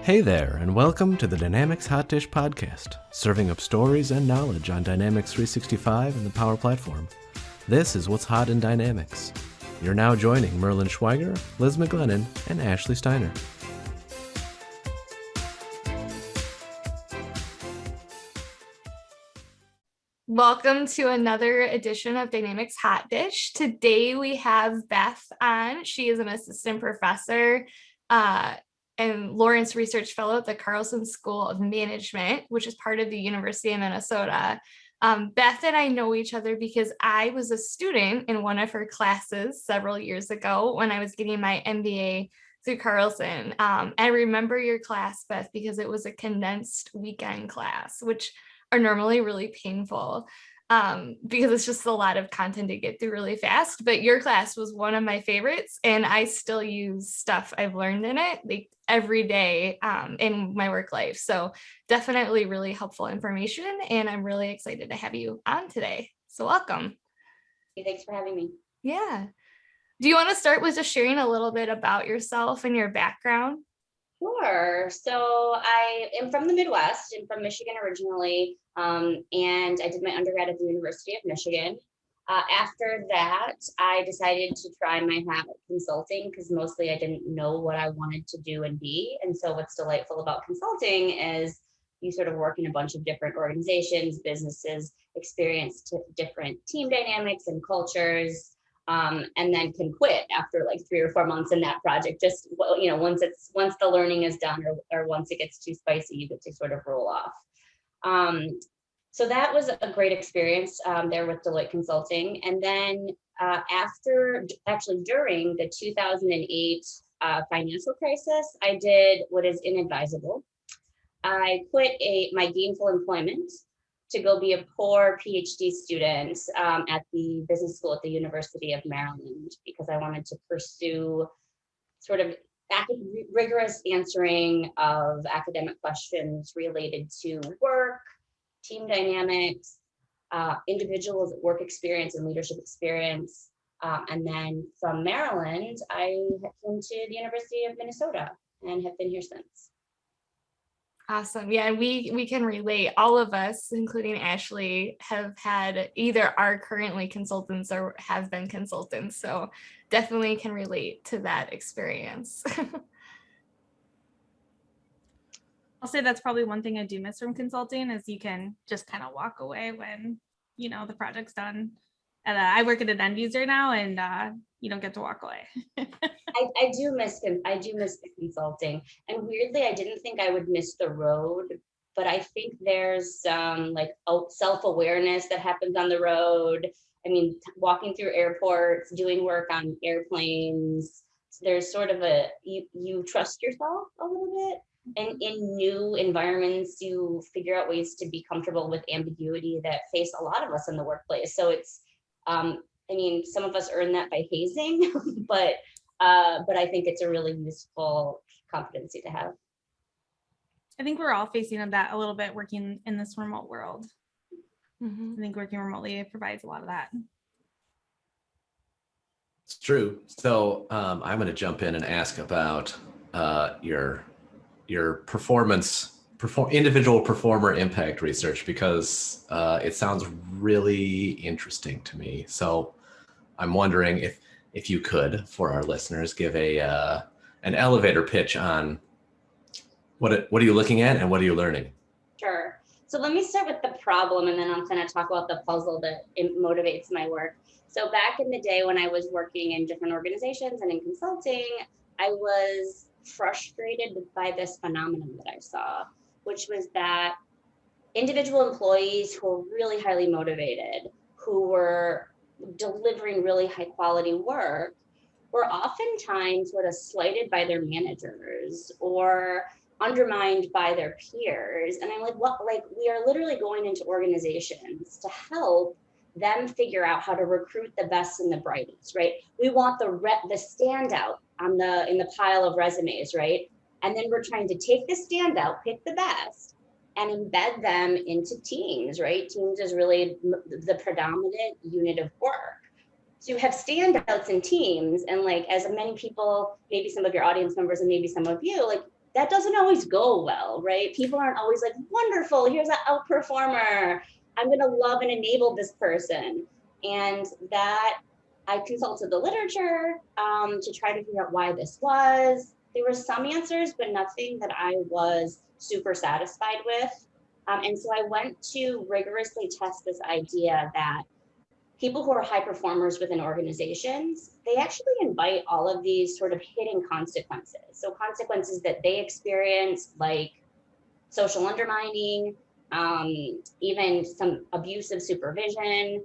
Hey there, and welcome to the Dynamics Hot Dish Podcast, serving up stories and knowledge on Dynamics 365 and the Power Platform. This is What's Hot in Dynamics. You're now joining Merlin Schweiger, Liz McGlennon, and Ashley Steiner. Welcome to another edition of Dynamics Hot Dish. Today we have Beth on. She is an assistant professor and Lawrence Research Fellow at the Carlson School of Management, which is part of the University of Minnesota. Beth and I know each other because I was a student in one of her classes several years ago when I was getting my MBA through Carlson. I remember your class, Beth, because it was a condensed weekend class, which are normally really painful because it's just a lot of content to get through really fast. But your class was one of my favorites, and I still use stuff I've learned in it like every day in my work life. So definitely really helpful information, and I'm really excited to have you on today. So welcome. Thanks for having me. Yeah. Do you want to start with just sharing a little bit about yourself and your background? Sure. So I am from the Midwest. I'm from Michigan originally, and I did my undergrad at the University of Michigan. After that, I decided to try my hat at consulting because mostly I didn't know what I wanted to do and be. And so what's delightful about consulting is you sort of work in a bunch of different organizations, businesses, experience different team dynamics and cultures. And then can quit after like 3 or 4 months in that project. Just, you know, once the learning is done or once it gets too spicy, you get to sort of roll off. So that was a great experience there with Deloitte Consulting. And then during the 2008 financial crisis, I did what is inadvisable. I quit my gainful employment to go be a poor PhD student at the business school at the University of Maryland because I wanted to pursue sort of rigorous answering of academic questions related to work, team dynamics, individuals' work experience and leadership experience. And then from Maryland, I came to the University of Minnesota and have been here since. Awesome. Yeah, and we can relate. All of us, including Ashley, have had either are currently consultants or have been consultants. So definitely can relate to that experience. I'll say that's probably one thing I do miss from consulting is you can just kind of walk away when, you know, the project's done. And I work at an end user now and you don't get to walk away. I do miss the consulting, and weirdly, I didn't think I would miss the road, but I think there's like self-awareness that happens on the road. I mean, walking through airports, doing work on airplanes, there's sort of you trust yourself a little bit, and in new environments, you figure out ways to be comfortable with ambiguity that face a lot of us in the workplace. So it's, I mean, some of us earn that by hazing, but I think it's a really useful competency to have. I think we're all facing that a little bit working in this remote world. Mm-hmm. I think working remotely provides a lot of that. It's true. So I'm going to jump in and ask about your individual performer impact research because it sounds really interesting to me. So I'm wondering if you could, for our listeners, give an elevator pitch on what are you looking at and what are you learning? Sure. So let me start with the problem, and then I'll kind of talk about the puzzle that motivates my work. So back in the day when I was working in different organizations and in consulting, I was frustrated by this phenomenon that I saw, which was that individual employees who were really highly motivated, who were delivering really high quality work, were oftentimes sort of slighted by their managers or undermined by their peers. And I'm like, what? Like, we are literally going into organizations to help them figure out how to recruit the best and the brightest, right? We want the standout in the pile of resumes, right? And then we're trying to take the standout, pick the best, and embed them into teams, right? Teams is really the predominant unit of work. So you have standouts in teams, and like as many people, maybe some of your audience members and maybe some of you, like that doesn't always go well, right? People aren't always like, wonderful, here's an outperformer. I'm gonna love and enable this person. And that I consulted the literature to try to figure out why this was. There were some answers, but nothing that I was super satisfied with. And so I went to rigorously test this idea that people who are high performers within organizations, they actually invite all of these sort of hidden consequences. So consequences that they experience, like social undermining, even some abusive supervision.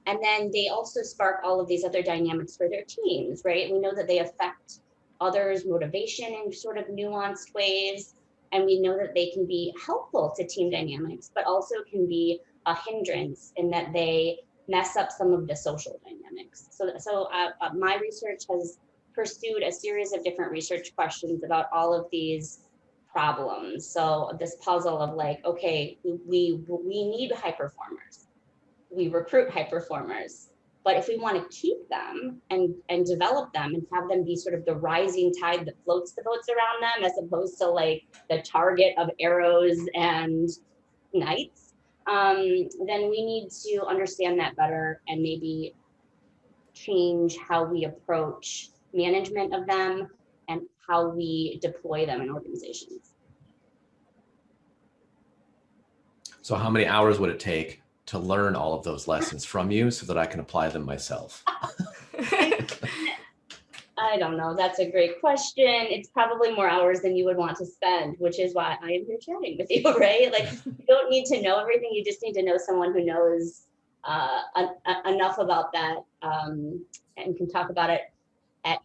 And then they also spark all of these other dynamics for their teams, right? We know that they affect others' motivation in sort of nuanced ways. And we know that they can be helpful to team dynamics, but also can be a hindrance in that they mess up some of the social dynamics. So my research has pursued a series of different research questions about all of these problems. So this puzzle of like, okay, we need high performers. We recruit high performers. But if we want to keep them and develop them and have them be sort of the rising tide that floats the boats around them, as opposed to like the target of arrows and knights, then we need to understand that better and maybe change how we approach management of them and how we deploy them in organizations. So how many hours would it take to learn all of those lessons from you so that I can apply them myself? I don't know. That's a great question. It's probably more hours than you would want to spend, which is why I am here chatting with you, right? Like, you don't need to know everything. You just need to know someone who knows enough about that and can talk about it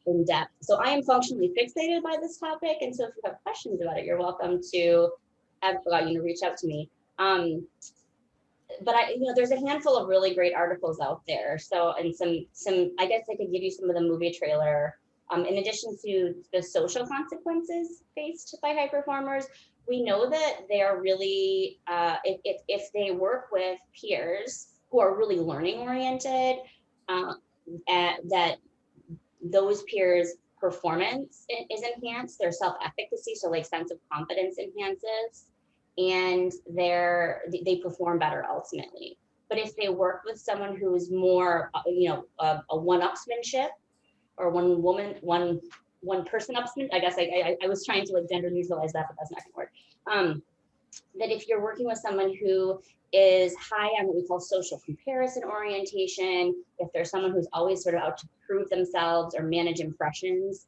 in depth. So I am functionally fixated by this topic. And so if you have questions about it, you're welcome to reach out to me. But there's a handful of really great articles out there. So, and some, I guess I could give you some of the movie trailer. In addition to the social consequences faced by high performers, we know that they are really, if they work with peers who are really learning oriented, that those peers' performance is enhanced, their self-efficacy, so like sense of confidence enhances, and they perform better ultimately. But if they work with someone who is more, a one-upsmanship, or one person upsman, I guess I was trying to like gender neutralize that, but that's not gonna work. That if you're working with someone who is high on what we call social comparison orientation, if there's someone who's always sort of out to prove themselves or manage impressions,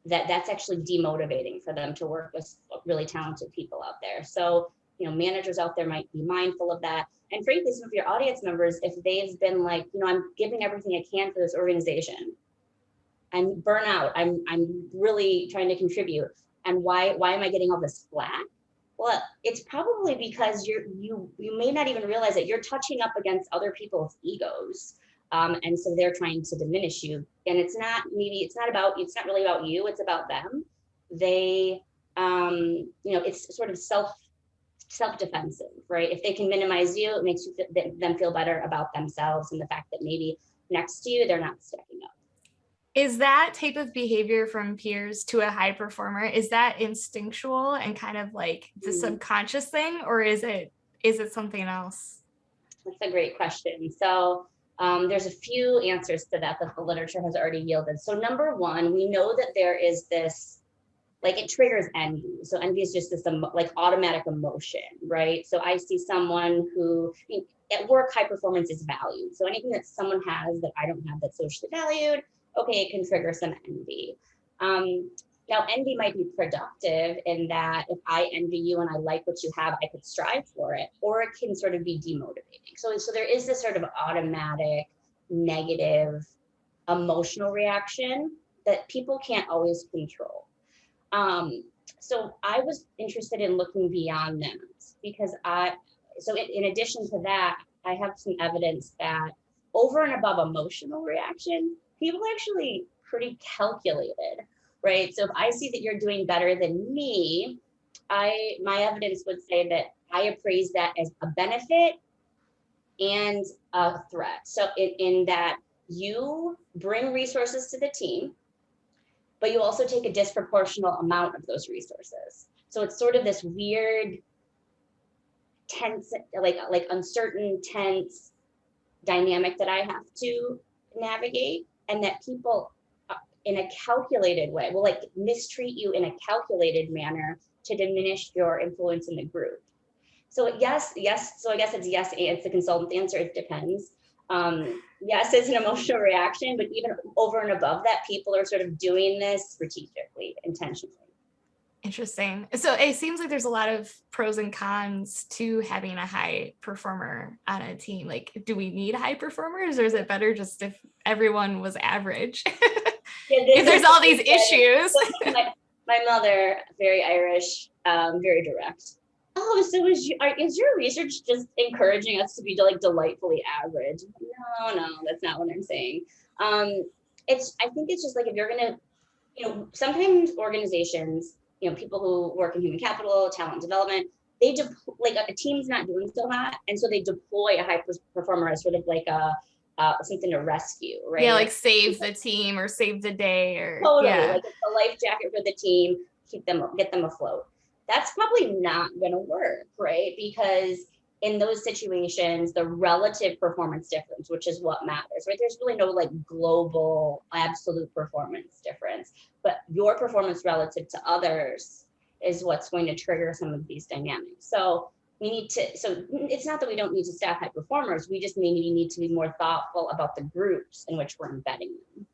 that's actually demotivating for them to work with really talented people out there. So, managers out there might be mindful of that. And frankly, some of your audience members, if they've been like, I'm giving everything I can for this organization, I'm burnout, I'm really trying to contribute, and why am I getting all this flack? Well, it's probably because you may not even realize that you're touching up against other people's egos. And so they're trying to diminish you. And it's not really about you, it's about them. They, it's sort of self-defensive, right? If they can minimize you, it makes them feel better about themselves and the fact that maybe next to you, they're not stepping up. Is that type of behavior from peers to a high performer, is that instinctual and kind of like the subconscious thing, or is it something else? That's a great question. So there's a few answers to that the literature has already yielded. So number one, we know that there is this, like, it triggers envy. So envy is just this like automatic emotion, right? So I see someone who, at work, high performance is valued. So anything that someone has that I don't have that's socially valued, okay, it can trigger some envy. Now, envy might be productive in that if I envy you and I like what you have, I could strive for it, or it can sort of be demotivating. So there is this sort of automatic negative emotional reaction that people can't always control. So I was interested in looking beyond that because in addition to that, I have some evidence that over and above emotional reaction, people are actually pretty calculated, right? So if I see that you're doing better than me, my evidence would say that I appraise that as a benefit and a threat. So in that you bring resources to the team, but you also take a disproportionate amount of those resources. So it's sort of this weird, tense, like uncertain, tense dynamic that I have to navigate, and that people in a calculated way will like mistreat you in a calculated manner to diminish your influence in the group. So yes. So I guess it's yes, it's the consultant answer. It depends. Yes, it's an emotional reaction, but even over and above that, people are sort of doing this strategically, intentionally. Interesting. So it seems like there's a lot of pros and cons to having a high performer on a team. Like, do we need high performers, or is it better just if everyone was average? If there's all these issues. My mother, very Irish, very direct. Oh, so is your research just encouraging us to be like delightfully average? No, that's not what I'm saying. I think it's just like, if you're gonna, sometimes organizations, people who work in human capital, talent development, they like a team's not doing so hot, and so they deploy a high performer as sort of like something to rescue, right? Yeah, like save the team or save the day, or totally, yeah. like it's a life jacket for the team, get them afloat. That's probably not going to work, right? Because in those situations, the relative performance difference, which is what matters, right? There's really no like global absolute performance difference, but your performance relative to others is what's going to trigger some of these dynamics. So it's not that we don't need to staff high performers, we just maybe need to be more thoughtful about the groups in which we're embedding them.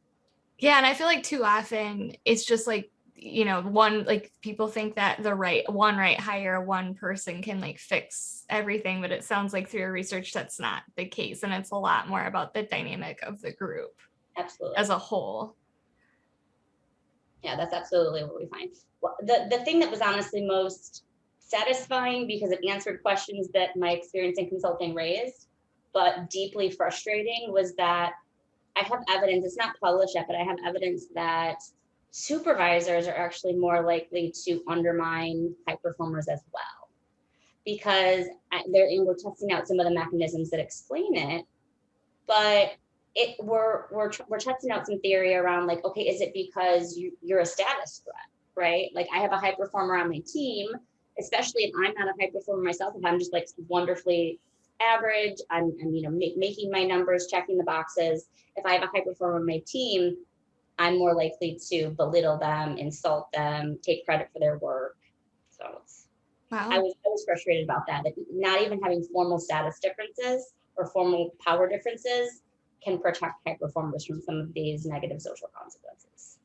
Yeah, and I feel like too often it's just like, one, like people think that hire one person can like fix everything, but it sounds like through your research that's not the case, and it's a lot more about the dynamic of the group. Absolutely. As a whole. Yeah, that's absolutely what we find. Well, the thing that was honestly most satisfying, because it answered questions that my experience in consulting raised, but deeply frustrating, was that I have evidence, it's not published yet, but I have evidence that supervisors are actually more likely to undermine high performers as well, because we're testing out some of the mechanisms that explain it, but we're testing out some theory around like, okay, is it because you're a status threat, right? Like, I have a high performer on my team, especially if I'm not a high performer myself, if I'm just like wonderfully average, I'm making my numbers, checking the boxes. If I have a high performer on my team, I'm more likely to belittle them, insult them, take credit for their work. So wow. I was frustrated about that not even having formal status differences or formal power differences can protect high performers from some of these negative social consequences.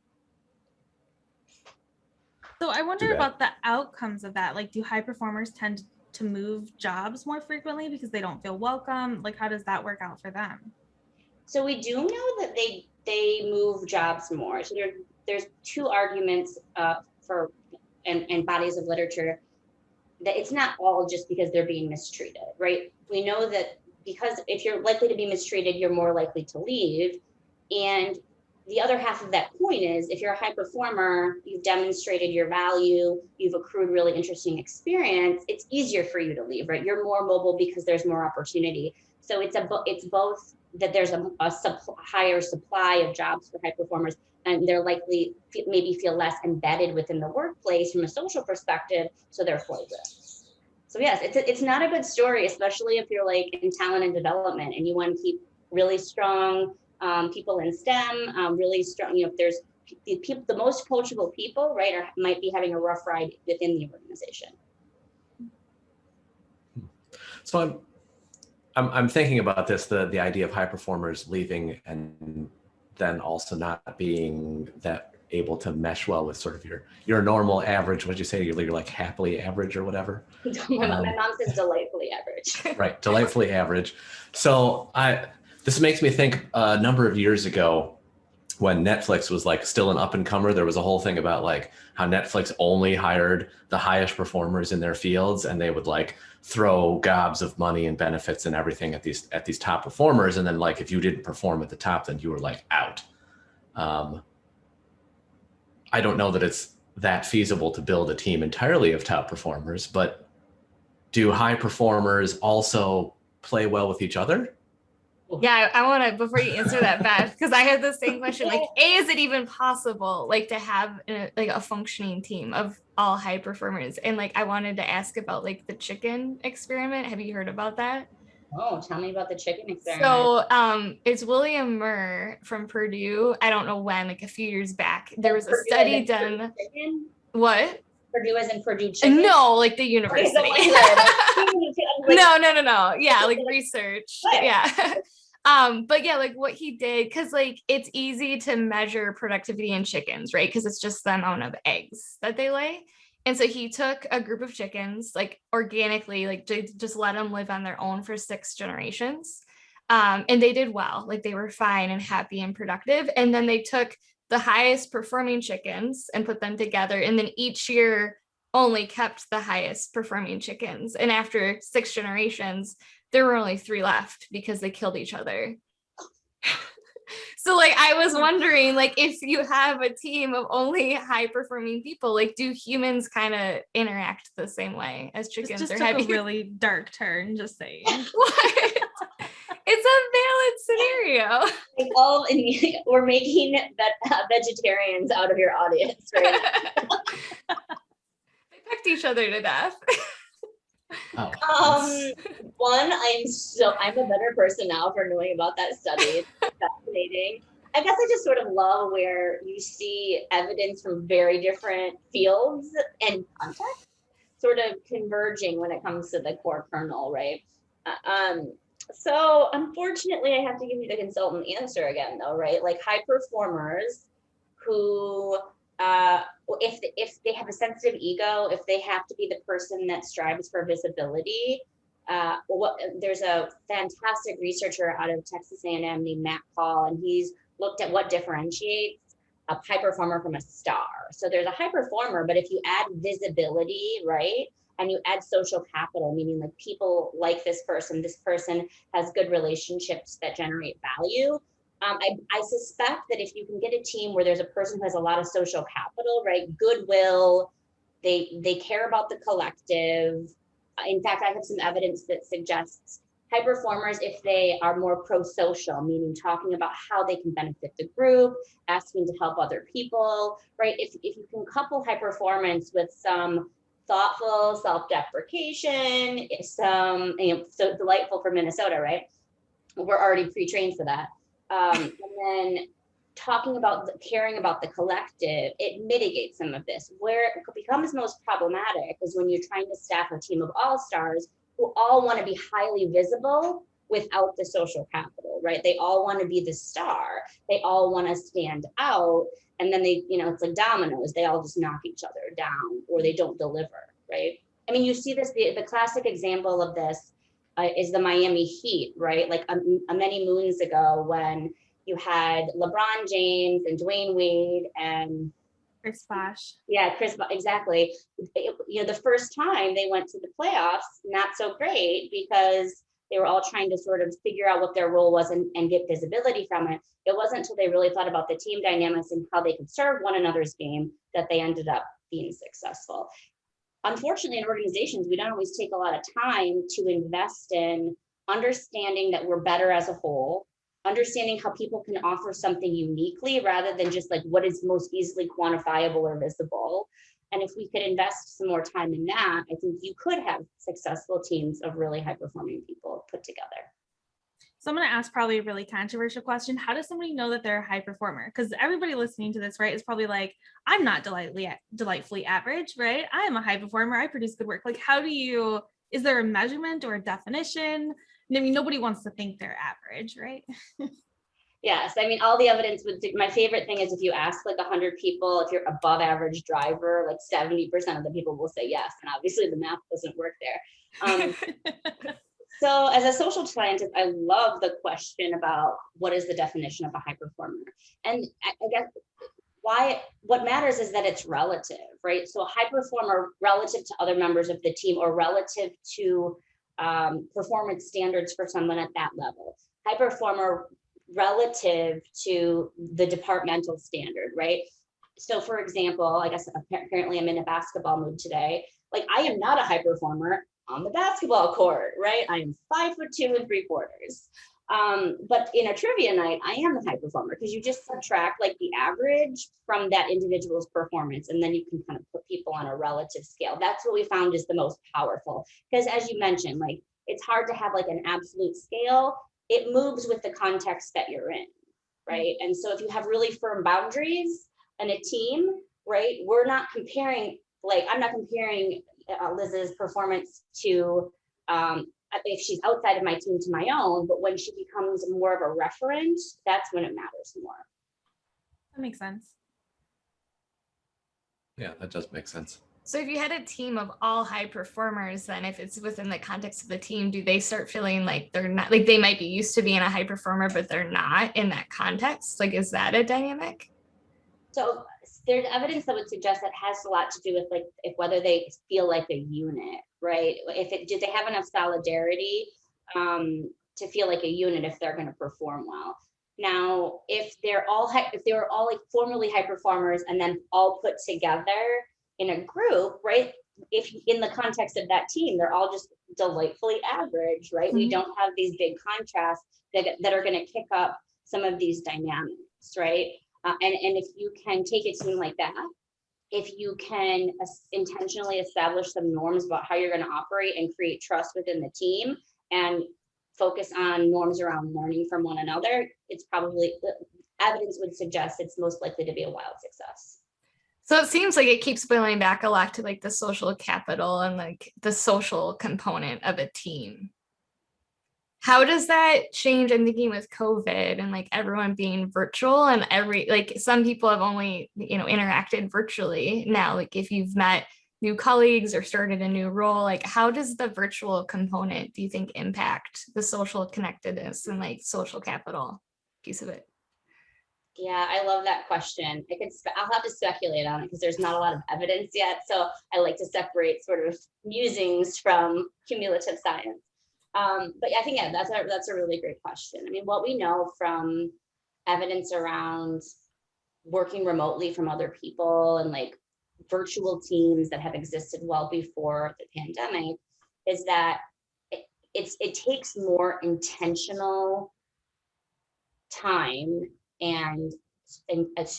So I wonder about the outcomes of that. Like, do high performers tend to move jobs more frequently because they don't feel welcome? Like, how does that work out for them? So we do know that they move jobs more. So there's two arguments for and bodies of literature that it's not all just because they're being mistreated, right? We know that because if you're likely to be mistreated, you're more likely to leave. And the other half of that coin is, if you're a high performer, you've demonstrated your value, you've accrued really interesting experience, it's easier for you to leave, right? You're more mobile because there's more opportunity. So it's both that there's a higher supply of jobs for high performers, and they're likely maybe feel less embedded within the workplace from a social perspective, so they're floydless. So yes, it's not a good story, especially if you're like in talent and development and you want to keep really strong people in STEM, really strong, if there's the most coachable people, right, might be having a rough ride within the organization. So I'm thinking about this, the idea of high performers leaving and then also not being that able to mesh well with sort of your normal average. What'd you say? You're like happily average or whatever? My mom says delightfully average. Right, delightfully average. So this makes me think a number of years ago when Netflix was like still an up and comer, there was a whole thing about like how Netflix only hired the highest performers in their fields, and they would like throw gobs of money and benefits and everything at these top performers. And then like, if you didn't perform at the top, then you were like out. I don't know that it's that feasible to build a team entirely of top performers, but do high performers also play well with each other? Yeah, I want to, before you answer that, Beth, because I had the same question, like, is it even possible, like, to have like a functioning team of all high performers? And like, I wanted to ask about like the chicken experiment. Have you heard about that? Oh, tell me about the chicken experiment. So it's William Murr from Purdue. I don't know when, like a few years back, there was a study done. What? Purdue as in Purdue chicken? No, like the university. No. Yeah, like research. Yeah. But yeah, like what he did, because like it's easy to measure productivity in chickens, right? Because it's just the amount of eggs that they lay. And so he took a group of chickens, like organically, like just let them live on their own for 6 generations. And they did well, like they were fine and happy and productive. And then they took the highest performing chickens and put them together. And then each year only kept the highest performing chickens. And after 6 generations, there were only 3 left because they killed each other. So like, I was wondering, like, if you have a team of only high performing people, like, do humans kind of interact the same way as chickens? This just took a really dark turn, just saying. What? It's a valid scenario. We're making vegetarians out of your audience, right? They pecked each other to death. One, I'm a better person now for knowing about that study. It's fascinating. I guess I just sort of love where you see evidence from very different fields and contexts sort of converging when it comes to the core kernel, right? So unfortunately, I have to give you the consultant answer again, though, right? Like high performers who, if they have a sensitive ego, if they have to be the person that strives for visibility, there's a fantastic researcher out of Texas A&M named Matt Paul, and he's looked at what differentiates a high performer from a star. So there's a high performer, but if you add visibility, right, and you add social capital, meaning like people like this person has good relationships that generate value. I suspect that if you can get a team where there's a person who has a lot of social capital, right, goodwill, they care about the collective. In fact, I have some evidence that suggests high performers, if they are more pro-social, meaning talking about how they can benefit the group, asking to help other people, right? If you can couple high performance with some thoughtful self-deprecation, some, so delightful for Minnesota, right? We're already pre-trained for that. And then talking about caring about the collective, it mitigates some of this. Where it becomes most problematic is when you're trying to staff a team of all-stars who all want to be highly visible without the social capital, right? They all want to be the star. They all want to stand out. And then they, it's like dominoes. They all just knock each other down or they don't deliver, right? I mean, you see this, the classic example of this is the Miami Heat, right? Like many moons ago when you had LeBron James and Dwayne Wade and Chris Bosh. Yeah, exactly. The first time they went to the playoffs, not so great because they were all trying to sort of figure out what their role was and get visibility from it. It wasn't until they really thought about the team dynamics and how they could serve one another's game that they ended up being successful. Unfortunately, in organizations, we don't always take a lot of time to invest in understanding that we're better as a whole, understanding how people can offer something uniquely rather than just like what is most easily quantifiable or visible. And if we could invest some more time in that, I think you could have successful teams of really high performing people put together. So I'm going to ask probably a really controversial question. How does somebody know that they're a high performer? Because everybody listening to this, right, is probably like, I'm not delightfully average, right? I am a high performer. I produce good work. Like, is there a measurement or a definition? I mean, nobody wants to think they're average, right? Yes, I mean, all the evidence my favorite thing is if you ask like 100 people, if you're above average driver, like 70% of the people will say yes. And obviously the math doesn't work there. So as a social scientist, I love the question about what is the definition of a high performer? And I guess what matters is that it's relative, right? So a high performer relative to other members of the team or relative to performance standards for someone at that level. High performer relative to the departmental standard, right? So for example, I guess apparently I'm in a basketball mood today. Like I am not a high performer on the basketball court, right? I am 5'2" and 3/4. But in a trivia night, I am the high performer because you just subtract like the average from that individual's performance, and then you can kind of put people on a relative scale. That's what we found is the most powerful. Because as you mentioned, like it's hard to have like an absolute scale. It moves with the context that you're in, right? And so if you have really firm boundaries and a team, right, we're not comparing, like I'm not comparing Liz's performance to if she's outside of my team to my own, but when she becomes more of a referent, that's when it matters more. That makes sense. Yeah, that does make sense. So if you had a team of all high performers, then if it's within the context of the team, do they start feeling like they're not, like they might be used to being a high performer, but they're not in that context? Like, is that a dynamic? So there's evidence that would suggest that has a lot to do with like if whether they feel like a unit, right? Did they have enough solidarity to feel like a unit if they're going to perform well? Now, if they were all like formerly high performers and then all put together in a group, right? If in the context of that team, they're all just delightfully average, right? We don't have these big contrasts that are going to kick up some of these dynamics, right? And if you can take a team like that, if you can intentionally establish some norms about how you're going to operate and create trust within the team and focus on norms around learning from one another, it's probably, evidence would suggest it's most likely to be a wild success. So it seems like it keeps boiling back a lot to like the social capital and like the social component of a team. How does that change? I'm thinking with COVID and like everyone being virtual and like some people have only, interacted virtually now. Like if you've met new colleagues or started a new role, like how does the virtual component, do you think, impact the social connectedness and like social capital piece of it? Yeah, I love that question. I'll have to speculate on it because there's not a lot of evidence yet. So I like to separate sort of musings from cumulative science. But I think, yeah, that's a really great question. I mean, what we know from evidence around working remotely from other people and like virtual teams that have existed well before the pandemic is that it takes more intentional time and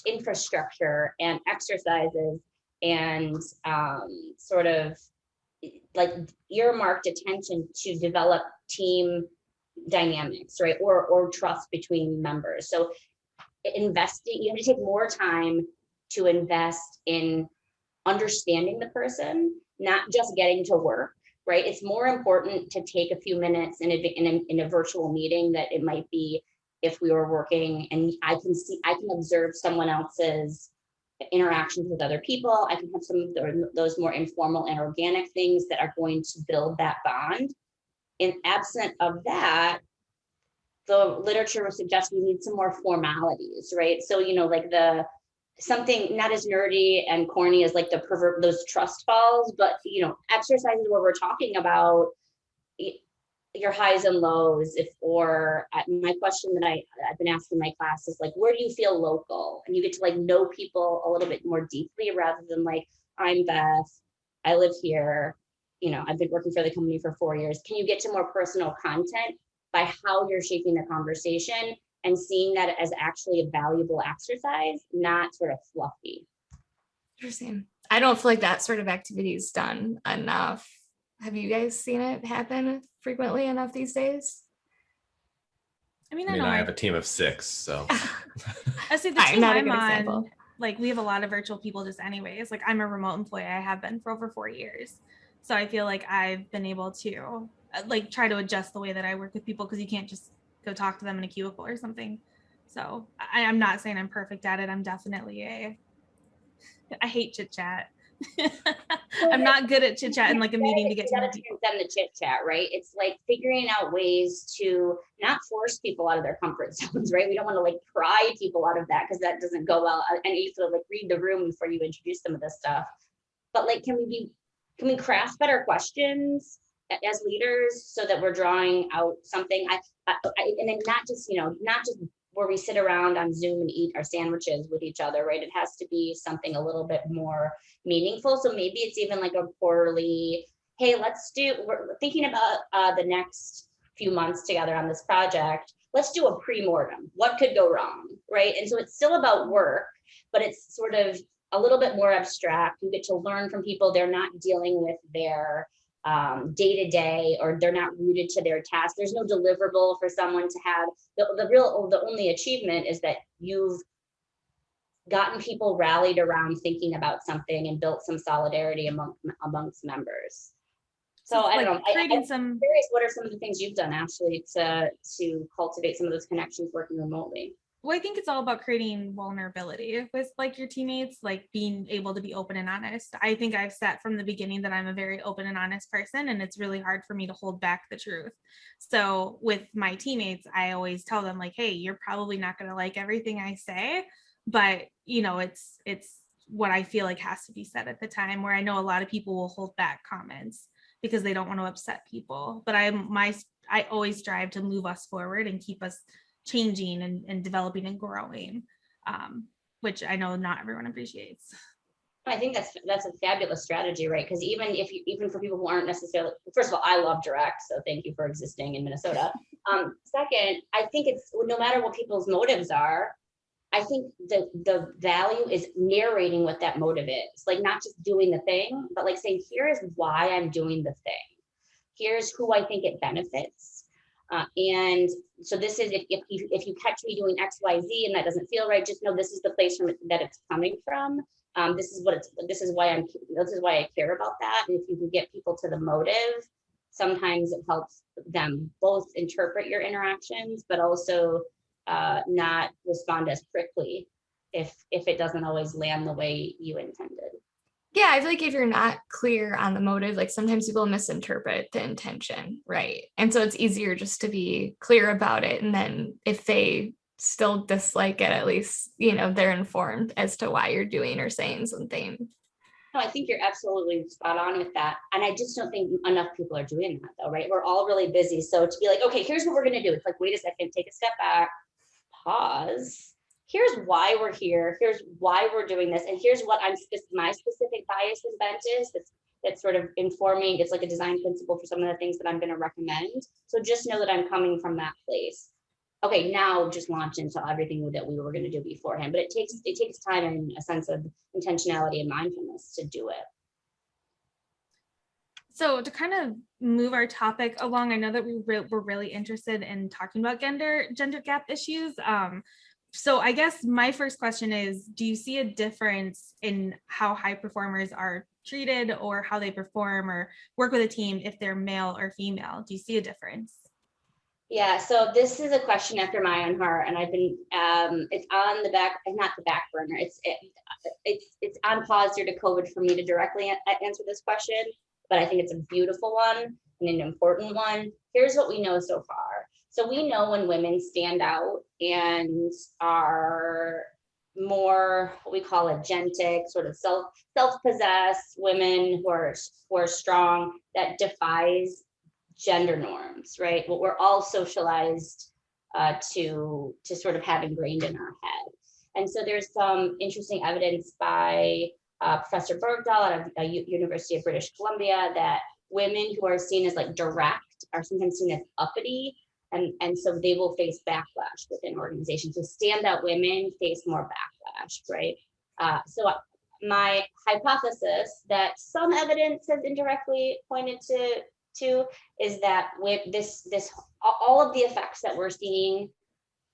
infrastructure and exercises and sort of like earmarked attention to develop team dynamics, right? Or trust between members. So investing, you have to take more time to invest in understanding the person, not just getting to work, right? It's more important to take a few minutes in a virtual meeting that it might be if we were working and I can observe someone else's interactions with other people. I can have some of those more informal and organic things that are going to build that bond. And absent of that, the literature would suggest we need some more formalities, right? So, like something not as nerdy and corny as like those trust falls, but, exercises where we're talking about your highs and lows. My question that I've been asking my class is like, where do you feel local? And you get to like know people a little bit more deeply rather than like, I'm Beth, I live here, I've been working for the company for 4 years. Can you get to more personal content by how you're shaping the conversation and seeing that as actually a valuable exercise, not sort of fluffy? Interesting. I don't feel like that sort of activity is done enough. Have you guys seen it happen frequently enough these days? I mean, I have a team of 6, so. I see the team I'm on, like we have a lot of virtual people just anyways. Like I'm a remote employee. I have been for over 4 years. So I feel like I've been able to like try to adjust the way that I work with people because you can't just go talk to them in a cubicle or something. So I'm not saying I'm perfect at it. I'm definitely I hate chit chat. I'm not good at chit chat in like a meeting to get to know people. Then the chit chat, right? It's like figuring out ways to not force people out of their comfort zones, right? We don't want to like pry people out of that because that doesn't go well. And you sort of like read the room before you introduce some of this stuff. But like, can we craft better questions as leaders so that we're drawing out something? And then not just where we sit around on Zoom and eat our sandwiches with each other, right? It has to be something a little bit more meaningful. So maybe it's even like a quarterly, hey, we're thinking about the next few months together on this project, let's do a pre-mortem. What could go wrong, right? And so it's still about work, but it's sort of a little bit more abstract. You get to learn from people. They're not dealing with their day-to-day, or they're not rooted to their task. There's no deliverable for someone to have. The only achievement is that you've gotten people rallied around thinking about something and built some solidarity amongst members. So I don't know. I'm curious, what are some of the things you've done, Ashley, to cultivate some of those connections working remotely? Well, I think it's all about creating vulnerability with like your teammates, like being able to be open and honest. I think I've said from the beginning that I'm a very open and honest person, and it's really hard for me to hold back the truth. So with my teammates, I always tell them like, hey, you're probably not going to like everything I say, but you know, it's what I feel like has to be said at the time, where I know a lot of people will hold back comments because they don't want to upset people. But I always strive to move us forward and keep us changing and developing and growing, which I know not everyone appreciates. I think that's a fabulous strategy, right? Because even for people who aren't necessarily, first of all, I love direct, so thank you for existing in Minnesota. Second, I think it's no matter what people's motives are, I think the value is narrating what that motive is, like not just doing the thing, but like saying, here is why I'm doing the thing. Here's who I think it benefits. And so this is, if you catch me doing X, Y, Z and that doesn't feel right, just know this is the place that it's coming from. This is why I care about that. And if you can get people to the motive, sometimes it helps them both interpret your interactions, but also not respond as quickly if it doesn't always land the way you intended. Yeah, I feel like if you're not clear on the motive, like sometimes people misinterpret the intention, right? And so it's easier just to be clear about it. And then if they still dislike it, at least, you know, they're informed as to why you're doing or saying something. No, I think you're absolutely spot on with that. And I just don't think enough people are doing that though, right? We're all really busy. So to be like, okay, here's what we're going to do. It's like, wait a second, take a step back, pause. Here's why we're here. Here's why we're doing this. And here's what my specific bias and bent is that's sort of informing. It's like a design principle for some of the things that I'm going to recommend. So just know that I'm coming from that place. Okay, now just launch into everything that we were going to do beforehand. But it takes time and a sense of intentionality and mindfulness to do it. So to kind of move our topic along, I know that we're really interested in talking about gender gap issues. So I guess my first question is, do you see a difference in how high performers are treated or how they perform or work with a team if they're male or female? Do you see a difference? Yeah, so this is a question after my own heart, and I've been it's on the back, not the back burner. It's on pause due to COVID for me to directly answer this question, but I think it's a beautiful one and an important one. Here's what we know so far. So we know when women stand out and are more what we call agentic, sort of self-possessed women who are strong, that defies gender norms, right? What we're all socialized to sort of have ingrained in our head. And so there's some interesting evidence by Professor Bergdahl out of University of British Columbia that women who are seen as like direct are sometimes seen as uppity, and so they will face backlash within organizations. So standout women face more backlash, right? So my hypothesis that some evidence has indirectly pointed to is that with this all of the effects that we're seeing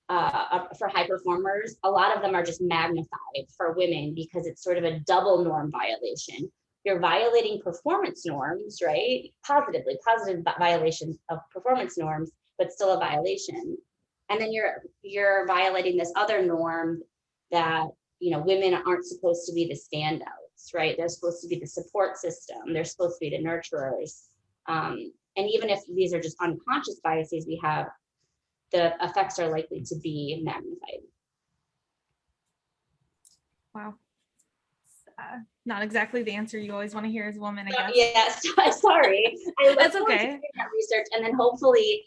for high performers, a lot of them are just magnified for women because it's sort of a double norm violation. You're violating performance norms, right? Positive violations of performance norms, but still a violation. And then you're violating this other norm that, you know, women aren't supposed to be the standouts, right? They're supposed to be the support system. They're supposed to be the nurturers. And even if these are just unconscious biases we have, the effects are likely to be magnified. Wow. Not exactly the answer you always want to hear as a woman, I guess. Yeah, sorry. That's okay. That research, and then hopefully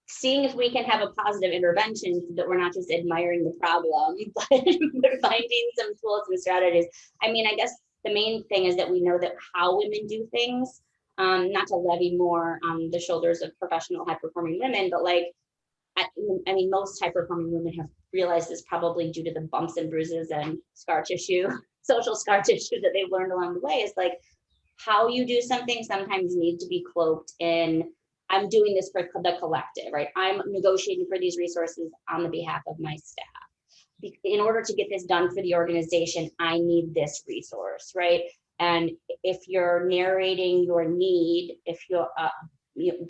seeing if we can have a positive intervention so that we're not just admiring the problem, but finding some tools and strategies. I mean, I guess the main thing is that we know that how women do things not to levy more on the shoulders of professional high-performing women, but like, I mean, most high-performing women have realized this probably due to the bumps and bruises and scar tissue, social scar tissue that they've learned along the way, is like how you do something sometimes need to be cloaked in, I'm doing this for the collective, right? I'm negotiating for these resources on the behalf of my staff. In order to get this done for the organization, I need this resource, right? And if you're narrating your need, if you're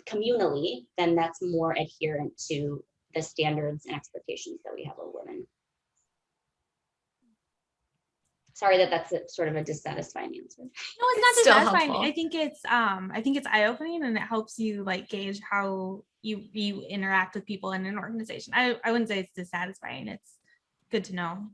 communally, then that's more adherent to the standards and expectations that we have of women. Sorry that that's sort of a dissatisfying answer. No, it's not Still dissatisfying. helpful. I think it's eye-opening, and it helps you like gauge how you interact with people in an organization. I wouldn't say it's dissatisfying. It's good to know.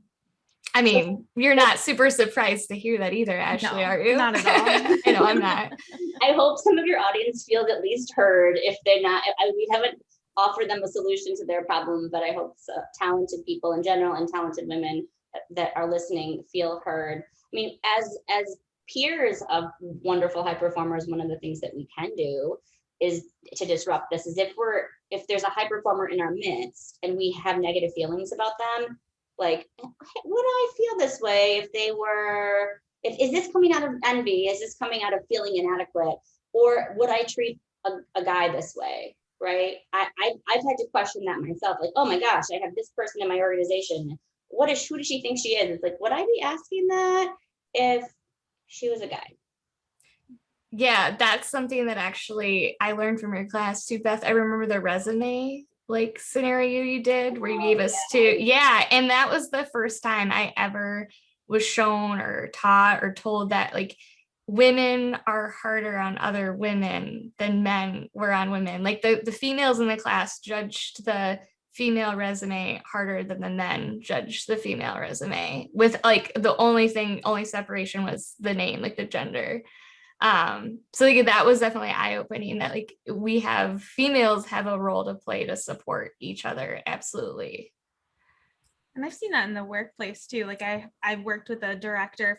I mean, you're not super surprised to hear that either, Ashley, No, are you? not at all. I know I'm not. I hope some of your audience feels at least heard. If they're not, we haven't offered them a solution to their problem, but I hope talented people in general and talented women that are listening feel heard. I mean, as peers of wonderful high performers, one of the things that we can do is to disrupt this. Is if there's a high performer in our midst and we have negative feelings about them, like, would I feel this way if they were? Is this coming out of envy? Is this coming out of feeling inadequate? Or would I treat a guy this way? Right? I've had to question that myself. Like, oh my gosh, I have this person in my organization. Who does she think she is? It's like, would I be asking that if she was a guy? Yeah, that's something that actually I learned from your class too, Beth. I remember the resume like scenario you did where you gave us and that was the first time I ever was shown or taught or told that like women are harder on other women than men were on women. Like the females in the class judged the female resume harder than the men judged the female resume, with like the only separation was the name, like the gender. So like that was definitely eye-opening that like females have a role to play to support each other. Absolutely. And I've seen that in the workplace too. Like I've worked with a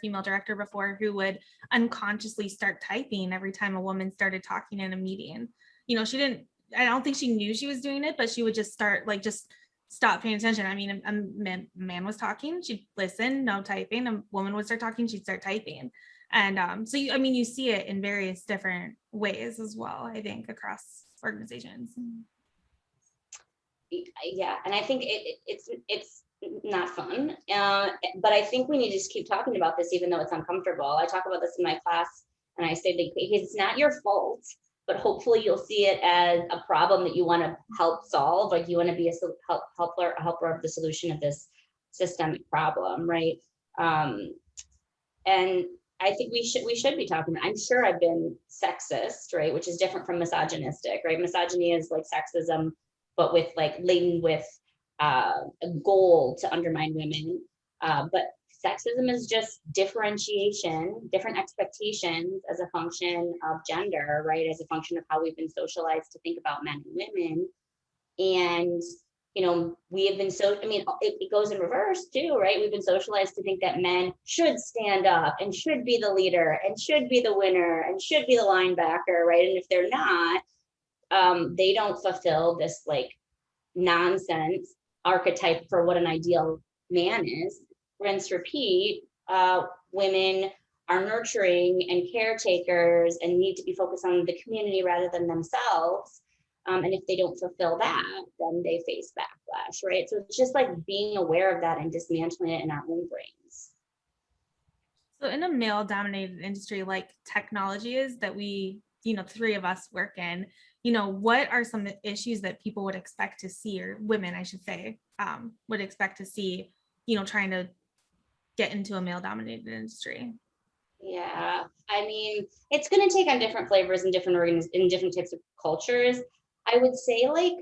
female director before, who would unconsciously start typing every time a woman started talking in a meeting. You know, I don't think she knew she was doing it, but she would just stop paying attention. I mean, a man was talking, she'd listen, no typing. A woman would start talking, she'd start typing. And so you see it in various different ways as well, I think, across organizations. Yeah, and I think it's not fun, but I think we need to just keep talking about this, even though it's uncomfortable. I talk about this in my class, and I say that it's not your fault, but hopefully you'll see it as a problem that you want to help solve. Like you want to be a helper of the solution of this systemic problem, right? And I think we should be talking. I'm sure I've been sexist, right? Which is different from misogynistic, right? Misogyny is like sexism, but with like laden with a goal to undermine women. But sexism is just differentiation, different expectations as a function of gender, right? As a function of how we've been socialized to think about men and women. And we have been it goes in reverse too, right? We've been socialized to think that men should stand up and should be the leader and should be the winner and should be the linebacker, right? And if they're not, they don't fulfill this like nonsense archetype for what an ideal man is. Rinse, repeat. Women are nurturing and caretakers and need to be focused on the community rather than themselves. And if they don't fulfill that, then they face backlash, right? So it's just like being aware of that and dismantling it in our own brains. So in a male-dominated industry like technology is that we, three of us work in, what are some issues that people would expect to see, or women, I should say, would expect to see, trying to get into a male-dominated industry? Yeah, I mean, it's going to take on different flavors in different types of cultures. I would say like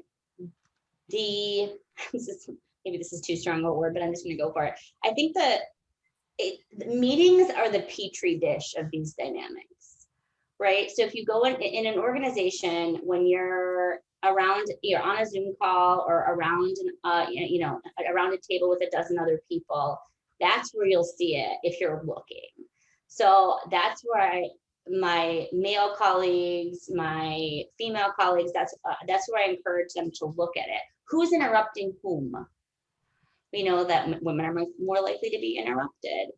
maybe this is too strong a word, but I'm just going to go for it. I think that meetings are the petri dish of these dynamics, right? So if you go in an organization, when you're on a Zoom call or around a table with a dozen other people, that's where you'll see it if you're looking. So that's where my male colleagues, my female colleagues, that's where I encourage them to look at it. Who's interrupting whom? We know that women are more likely to be interrupted.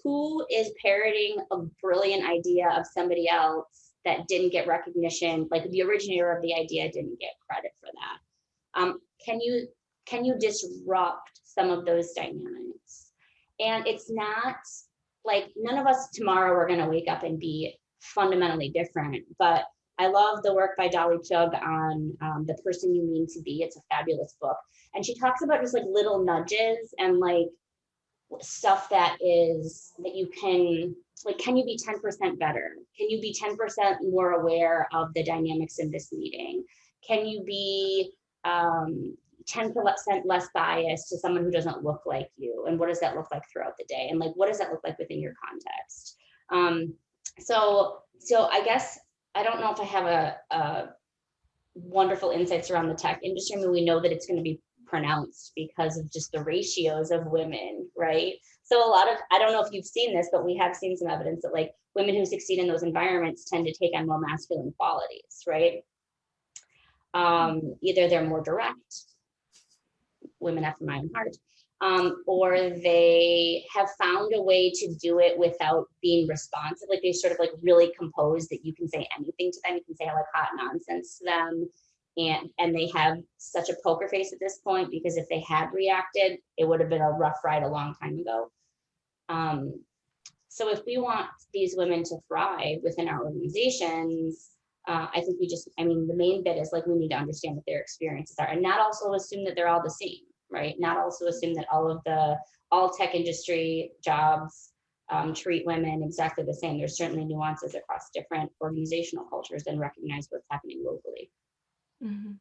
Who is parroting a brilliant idea of somebody else that didn't get recognition, like the originator of the idea didn't get credit for that? Can you disrupt some of those dynamics? And it's not like, none of us tomorrow are going to wake up and be fundamentally different, but I love the work by Dolly Chugh on The Person You Mean to Be. It's a fabulous book. And she talks about just like little nudges and like stuff that you can, like, can you be 10% better? Can you be 10% more aware of the dynamics in this meeting? Can you be 10% less biased to someone who doesn't look like you? And what does that look like throughout the day? And like, what does that look like within your context? So I guess, I don't know if I have a wonderful insights around the tech industry. I mean, we know that it's going to be pronounced because of just the ratios of women, right? So a lot of, I don't know if you've seen this, but we have seen some evidence that like women who succeed in those environments tend to take on more masculine qualities, right? Either they're more direct, women after my own heart, or they have found a way to do it without being responsive. Like they sort of like really composed that you can say anything to them. You can say like hot nonsense to them. And they have such a poker face at this point, because if they had reacted, it would have been a rough ride a long time ago. So if we want these women to thrive within our organizations, I think the main bit is like, we need to understand what their experiences are, and not also assume that they're all the same, right? Not also assume that all tech industry jobs treat women exactly the same. There's certainly nuances across different organizational cultures, and recognize what's happening locally. Mm-hmm.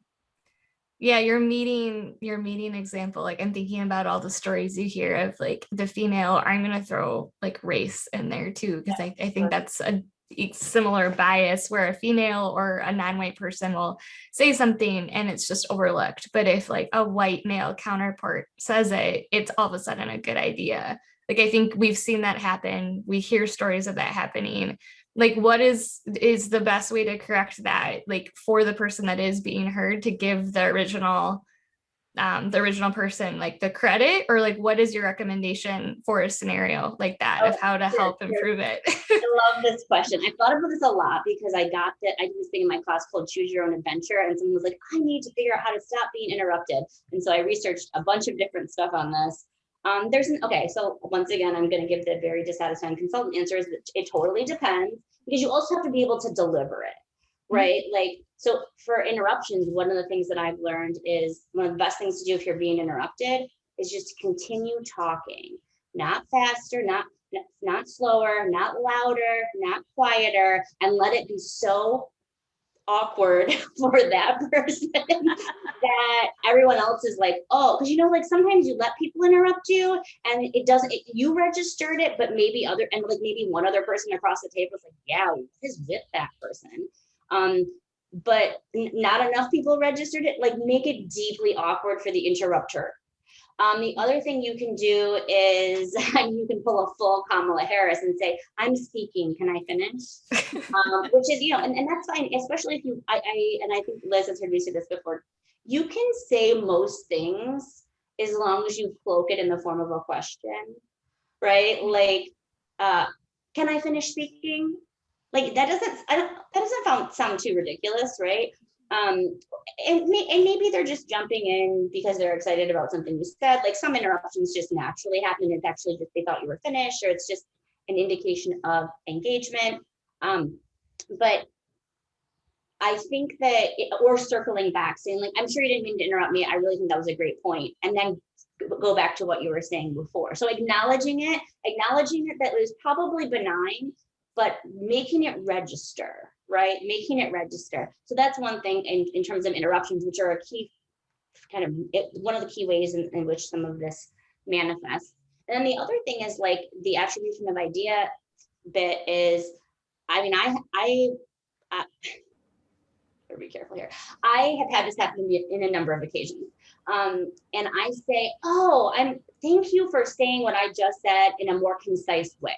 Yeah, your meeting example, like I'm thinking about all the stories you hear of like the female, I'm going to throw like race in there too, because I think that's a similar bias where a female or a non-white person will say something and it's just overlooked. But if like a white male counterpart says it, it's all of a sudden a good idea. Like, I think we've seen that happen. We hear stories of that happening. Like, what is the best way to correct that? Like, for the person that is being heard, to give the original person like the credit, or like, what is your recommendation for a scenario like that of how to help improve it? I love this question. I thought about this a lot because I did this thing in my class called Choose Your Own Adventure, and someone was like, I need to figure out how to stop being interrupted. And so I researched a bunch of different stuff on this. So once again, I'm going to give the very dissatisfying consultant answers. It totally depends, because you also have to be able to deliver it, right? Mm-hmm. Like, so for interruptions, one of the things that I've learned is one of the best things to do if you're being interrupted is just to continue talking, not faster, not slower, not louder, not quieter, and let it be so awkward for that person that everyone else is like, oh, because like sometimes you let people interrupt you and you registered it, but maybe one other person across the table is like, yeah, what is with that person? But not enough people registered it. Like, make it deeply awkward for the interrupter. The other thing you can do is you can pull a full Kamala Harris and say, I'm speaking, can I finish? Which is, and that's fine, especially if and I think Liz has heard me say this before, you can say most things as long as you cloak it in the form of a question, right? Like, can I finish speaking? Like, that doesn't sound too ridiculous, right? And maybe they're just jumping in because they're excited about something you said. Like, some interruptions just naturally happen. It's actually just they thought you were finished, or it's just an indication of engagement. But I think that, or circling back, saying like, I'm sure you didn't mean to interrupt me. I really think that was a great point. And then go back to what you were saying before. So acknowledging it that it was probably benign, but making it register, right? Making it register. So that's one thing in terms of interruptions, which are a key one of the key ways in which some of this manifests. And then the other thing is like the attribution of idea bit is, I better be careful here. I have had this happen in a number of occasions. And I say, thank you for saying what I just said in a more concise way.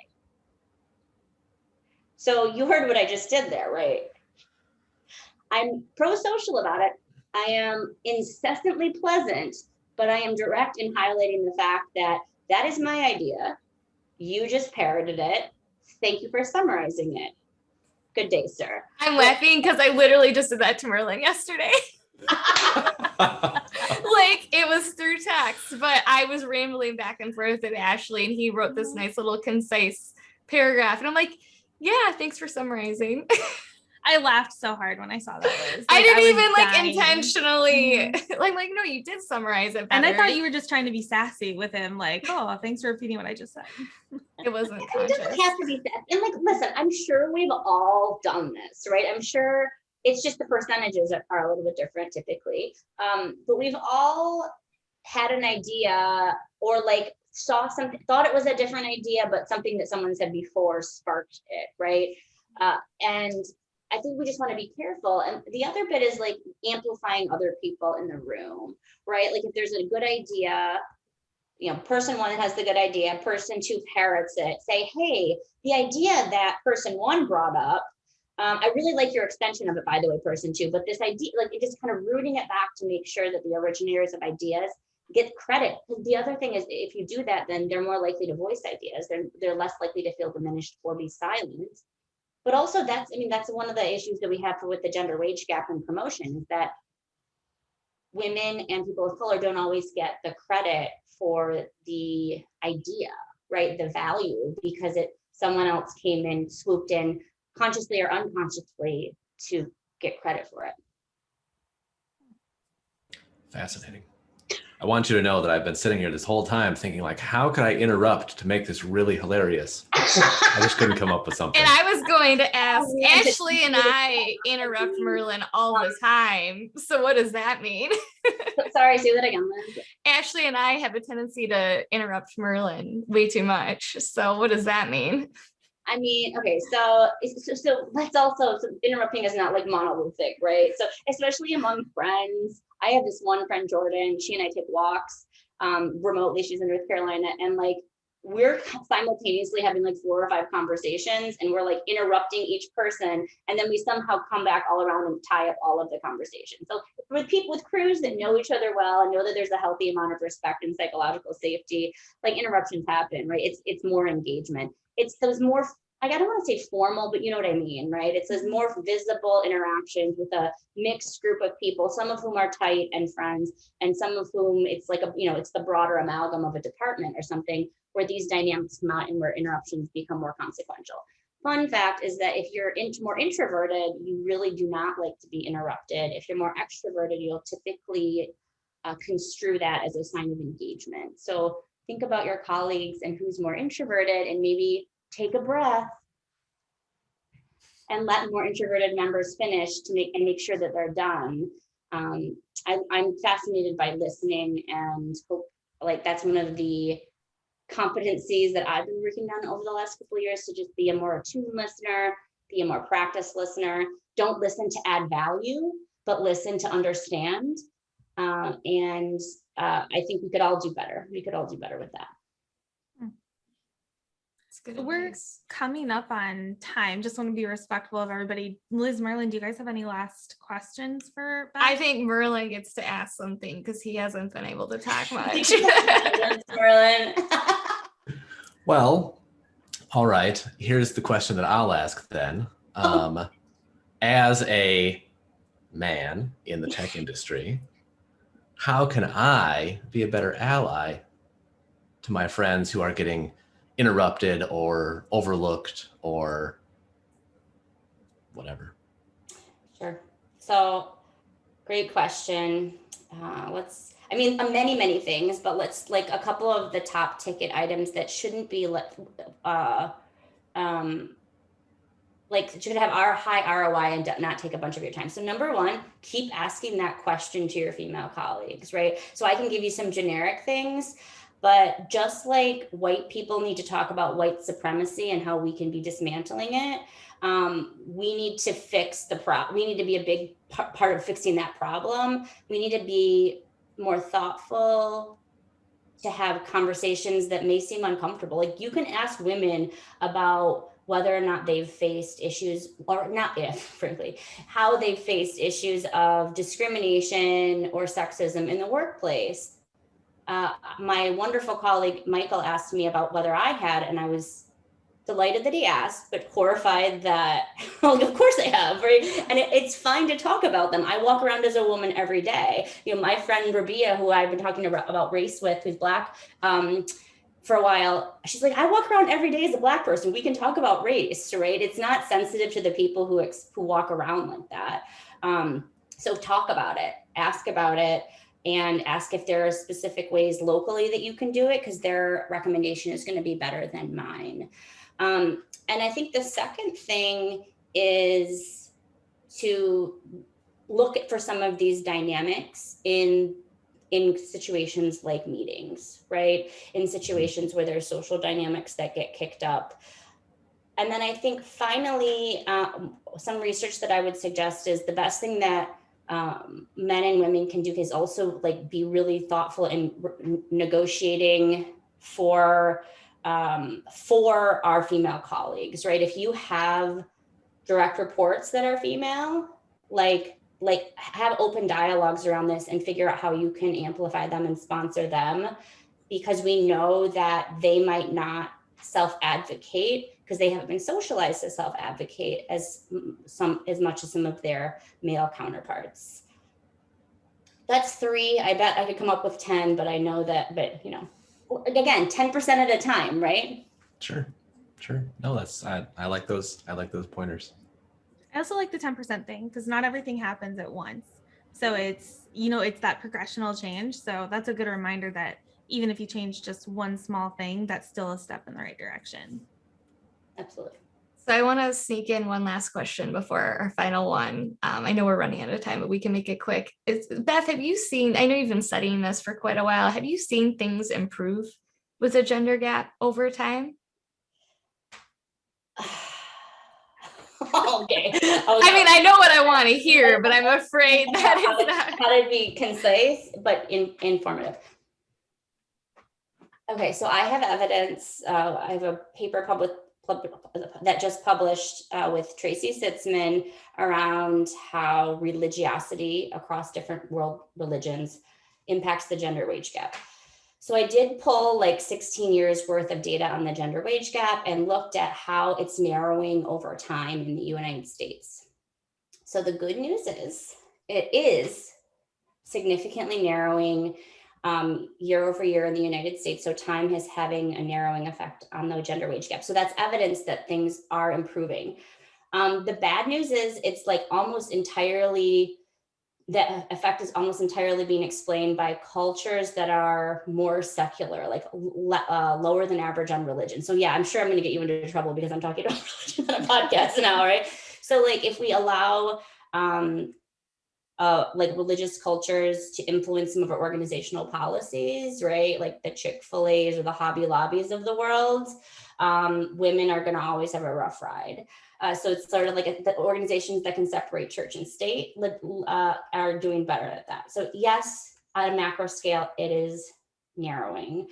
So you heard what I just did there, right? I'm pro-social about it. I am incessantly pleasant, but I am direct in highlighting the fact that that is my idea. You just parroted it. Thank you for summarizing it. Good day, sir. I'm laughing because I literally just did that to Merlin yesterday. Like it was through text, but I was rambling back and forth with Ashley and he wrote this nice little concise paragraph. And I'm like, yeah, thanks for summarizing. I laughed so hard when I saw that, Liz. I didn't was even like dying. intentionally like, no, you did summarize it better. And I thought you were just trying to be sassy with him, like, oh, thanks for repeating what I just said. It wasn't It conscious. doesn't have to be that. And like, listen, I'm sure we've all done this, right? I'm sure it's just the percentages are a little bit different typically. But we've all had an idea or like saw something, thought it was a different idea, but something that someone said before sparked it, right? And I think we just want to be careful. And the other bit is like amplifying other people in the room, right? Like if there's a good idea, you know, person one has the good idea, person two parrots it, say, hey, the idea that person one brought up, I really like your extension of it, by the way, person two, but this idea, like it just kind of rooting it back to make sure that the originators of ideas get credit. The other thing is if you do that, then they're more likely to voice ideas. They're less likely to feel diminished or be silent. But also that's one of the issues that we have with the gender wage gap in promotion is that women and people of color don't always get the credit for the idea, right? The value, because someone else came in, swooped in consciously or unconsciously to get credit for it. Fascinating. I want you to know that I've been sitting here this whole time thinking like, how could I interrupt to make this really hilarious? I just couldn't come up with something. And I was going to ask, Ashley and I interrupt Merlin all the time. So what does that mean? Sorry, say that again, Liz. Ashley and I have a tendency to interrupt Merlin way too much. So what does that mean? I mean, okay, so let's also, so interrupting is not like monolithic, right? So especially among friends, I have this one friend, Jordan, she and I take walks remotely, she's in North Carolina, and like we're simultaneously having like 4 or 5 conversations and we're like interrupting each person, and then we somehow come back all around and tie up all of the conversation. So with people, with crews that know each other well and know that there's a healthy amount of respect and psychological safety, like interruptions happen, right? It's more engagement. It's those more, I don't want to say formal, but you know what I mean, right? It's those more visible interactions with a mixed group of people, some of whom are tight and friends, and some of whom it's like it's the broader amalgam of a department or something, where these dynamics come out and where interruptions become more consequential. Fun fact is that if you're more introverted, you really do not like to be interrupted. If you're more extroverted, you'll typically construe that as a sign of engagement. So think about your colleagues and who's more introverted, and maybe take a breath and let more introverted members finish to make sure that they're done. I'm fascinated by listening, and hope like that's one of the competencies that I've been working on over the last couple of years, to just be a more attuned listener, be a more practiced listener. Don't listen to add value, but listen to understand. I think we could all do better. We could all do better with that. We're coming up on time. Just want to be respectful of everybody. Liz, Merlin, do you guys have any last questions for Beth? I think Merlin gets to ask something because he hasn't been able to talk much. Merlin. Well, all right. Here's the question that I'll ask then. As a man in the tech industry, how can I be a better ally to my friends who are getting interrupted or overlooked or whatever? Sure. So great question. Many things, but let's like a couple of the top ticket items that shouldn't be should have our high ROI and not take a bunch of your time. So number one, keep asking that question to your female colleagues, right? So I can give you some generic things, but just like white people need to talk about white supremacy and how we can be dismantling it, we need to fix the problem. We need to be a big part of fixing that problem. We need to be more thoughtful, to have conversations that may seem uncomfortable. Like you can ask women about whether or not they've faced issues, or not if, frankly, how they've faced issues of discrimination or sexism in the workplace. My wonderful colleague, Michael, asked me about whether I had, and I was delighted that he asked, but horrified that, well, of course I have, right? And it's fine to talk about them. I walk around as a woman every day. You know, my friend Rabia, who I've been talking about race with, who's Black, for a while, she's like, I walk around every day as a Black person. We can talk about race, right? It's not sensitive to the people who walk around like that. So talk about it, ask about it, and ask if there are specific ways locally that you can do it, because their recommendation is going to be better than mine. And I think the second thing is to look for some of these dynamics in situations like meetings, right? In situations where there's social dynamics that get kicked up. And then I think finally, some research that I would suggest is the best thing that men and women can do is also like be really thoughtful in negotiating for our female colleagues, right? If you have direct reports that are female, like have open dialogues around this and figure out how you can amplify them and sponsor them, because we know that they might not self-advocate because they haven't been socialized to self-advocate as much as some of their male counterparts. That's 3. I bet I could come up with 10, but I know that, but you know, again, 10% at a time, right? Sure. No, I like those pointers. I also like the 10% thing, because not everything happens at once. So it's, it's that progressional change. So that's a good reminder that even if you change just one small thing, that's still a step in the right direction. Absolutely. So I want to sneak in one last question before our final one. I know we're running out of time, but we can make it quick. Beth, have you seen, I know you've been studying this for quite a while. Have you seen things improve with the gender gap over time? Okay. I mean, I know what I want to hear, but I'm afraid that it's not. How to be concise, but informative. Okay, so I have evidence. I have a paper that just published with Tracy Sitzman around how religiosity across different world religions impacts the gender wage gap. So I did pull like 16 years worth of data on the gender wage gap and looked at how it's narrowing over time in the United States. So the good news is it is significantly narrowing year over year in the United States. So time is having a narrowing effect on the gender wage gap. So that's evidence that things are improving. The bad news is it's like almost entirely, the effect is almost entirely being explained by cultures that are more secular, like lower than average on religion. So yeah, I'm sure I'm going to get you into trouble because I'm talking about religion on a podcast now, right? So like if we allow like religious cultures to influence some of our organizational policies, right? Like the Chick-fil-A's or the Hobby Lobbies of the world, women are going to always have a rough ride. So it's sort of like the organizations that can separate church and state are doing better at that. So yes, on a macro scale, it is narrowing.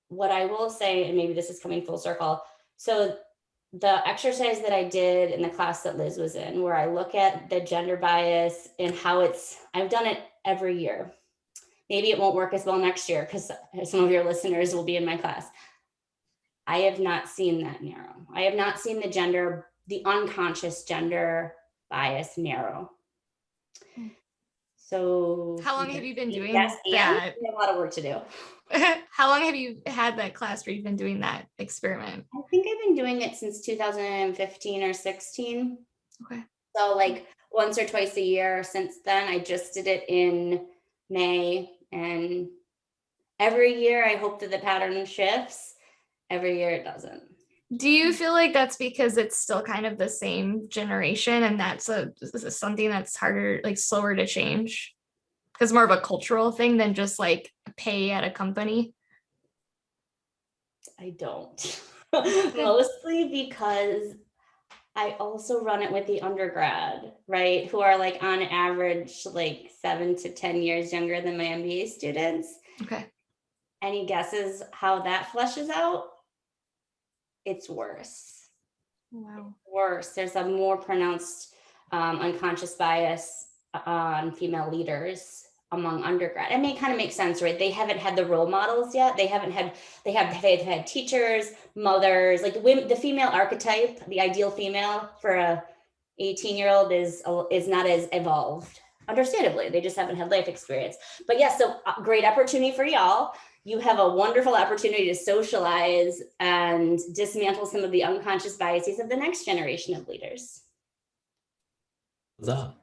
What I will say, and maybe this is coming full circle, so the exercise that I did in the class that Liz was in, where I look at the gender bias and how I've done it every year. Maybe it won't work as well next year because some of your listeners will be in my class. I have not seen that narrow. I have not seen the unconscious gender bias narrow. So how long have you been doing that? that? We have a lot of work to do. How long have you had that class where you've been doing that experiment? I think I've been doing it since 2015 or 16. Okay. So like once or twice a year since then. I just did it in May, and every year I hope that the pattern shifts. Every year it doesn't. Do you feel like that's because it's still kind of the same generation and that's something that's harder, like slower to change? Because more of a cultural thing than just like pay at a company? I don't. Mostly because I also run it with the undergrad, right? Who are like on average like 7 to 10 years younger than my MBA students. Okay. Any guesses how that fleshes out? it's worse. Wow. Worse. There's a more pronounced unconscious bias on female leaders among undergrad. It may kind of make sense, right? They haven't had the role models yet. They've had teachers, mothers, like the female archetype, the ideal female for a 18-year-old is not as evolved. Understandably, they just haven't had life experience. But yes, so great opportunity for y'all. You have a wonderful opportunity to socialize and dismantle some of the unconscious biases of the next generation of leaders. Huzzah.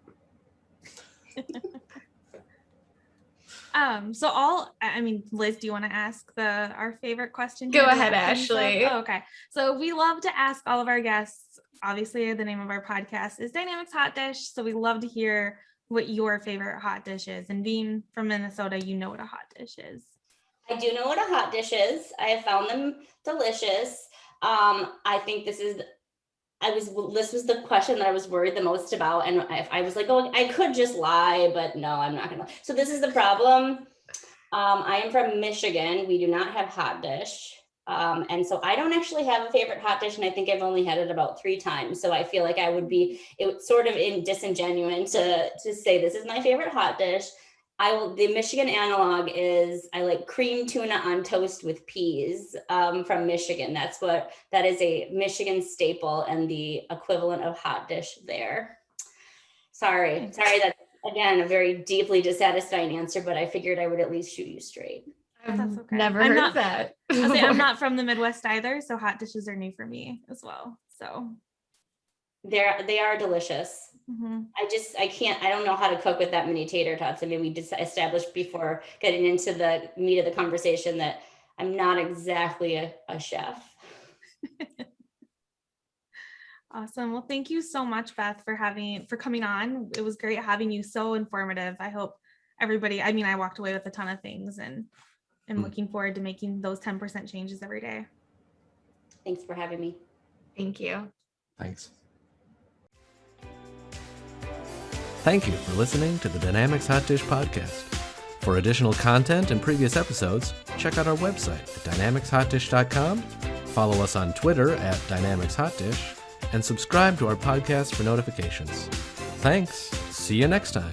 Liz, do you want to ask our favorite question? Go here? ahead, Ashley. Oh, okay. So we love to ask all of our guests, obviously the name of our podcast is Dynamics Hot Dish. So we love to hear what your favorite hot dish is. And being from Minnesota, you know what a hot dish is. I do know what a hot dish is. I have found them delicious. I think this was the question that I was worried the most about. And I was like, oh, I could just lie, but no, I'm not gonna lie. So this is the problem. I am from Michigan. We do not have hot dish. And so I don't actually have a favorite hot dish. And I think I've only had it about 3 times. So I feel like it would sort of disingenuous to say this is my favorite hot dish. The Michigan analog is I like cream tuna on toast with peas from Michigan. That is a Michigan staple and the equivalent of hot dish there. Sorry, that's again a very deeply dissatisfying answer, but I figured I would at least shoot you straight. I've okay. never heard of that. I'm not from the Midwest either, so hot dishes are new for me as well. So they are delicious. Mm-hmm. I don't know how to cook with that many tater tots. I mean, we just established before getting into the meat of the conversation that I'm not exactly a chef. Awesome. Well, thank you so much, Beth, for coming on. It was great having you. So informative. I hope everybody, I walked away with a ton of things and I'm looking forward to making those 10% changes every day. Thanks for having me. Thank you. Thanks. Thank you for listening to the Dynamics Hot Dish podcast. For additional content and previous episodes, check out our website at dynamicshotdish.com, follow us on Twitter at dynamicshotdish, and subscribe to our podcast for notifications. Thanks. See you next time.